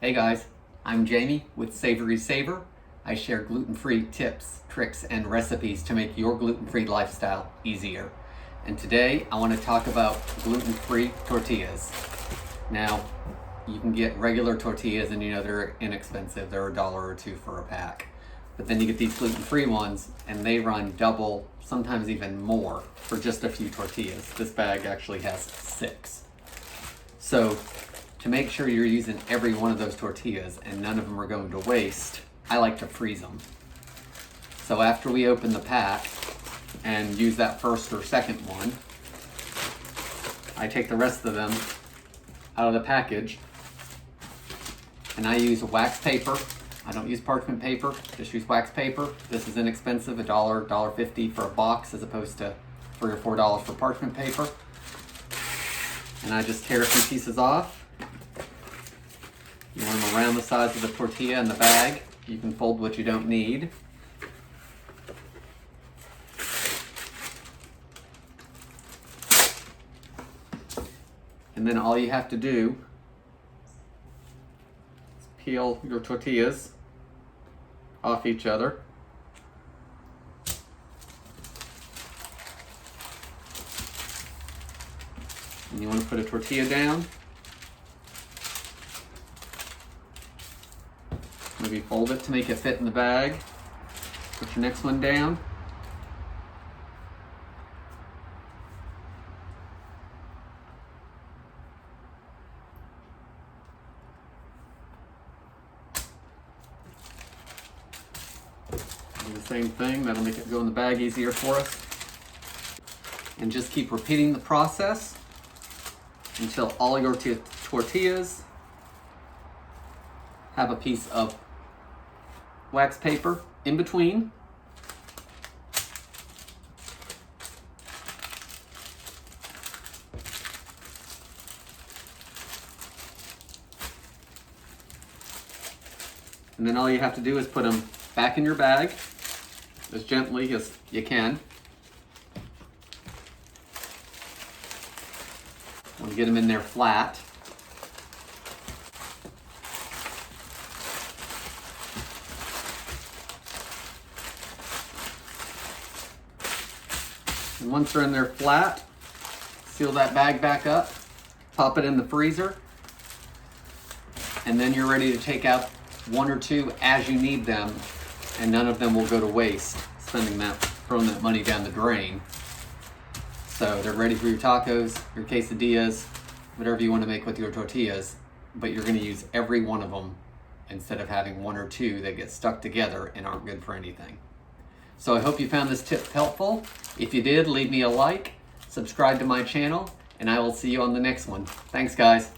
Hey guys, I'm Jamie with SavorySaver. I share gluten-free tips, tricks, and recipes to make your gluten-free lifestyle easier. And today I want to talk about gluten-free tortillas. Now, you can get regular tortillas and you know they're inexpensive. They're $1 or $2 for a pack. But then you get these gluten-free ones and they run double, sometimes even more for just a few tortillas. This bag actually has 6. So to make sure you're using every one of those tortillas and none of them are going to waste, I like to freeze them. So after we open the pack and use that first or second one, I take the rest of them out of the package and I use wax paper. I don't use parchment paper, just use wax paper. This is inexpensive, $1, $1.50 for a box as opposed to $3 or $4 for parchment paper. And I just tear a few pieces off. You want them around the size of the tortilla in the bag. You can fold what you don't need. And then all you have to do is peel your tortillas off each other. And you want to put a tortilla down. Maybe fold it to make it fit in the bag. Put your next one down. Do the same thing, that'll make it go in the bag easier for us. And just keep repeating the process until all your tortillas have a piece of wax paper in between. And then all you have to do is put them back in your bag as gently as you can. Want to get them in there flat. And once they're in there flat, seal that bag back up, pop it in the freezer, and then you're ready to take out 1 or 2 as you need them, and none of them will go to waste, throwing that money down the drain. So they're ready for your tacos, your quesadillas, whatever you want to make with your tortillas, but you're going to use every one of them instead of having 1 or 2 that get stuck together and aren't good for anything. So I hope you found this tip helpful. If you did, leave me a like, subscribe to my channel, and I will see you on the next one. Thanks, guys.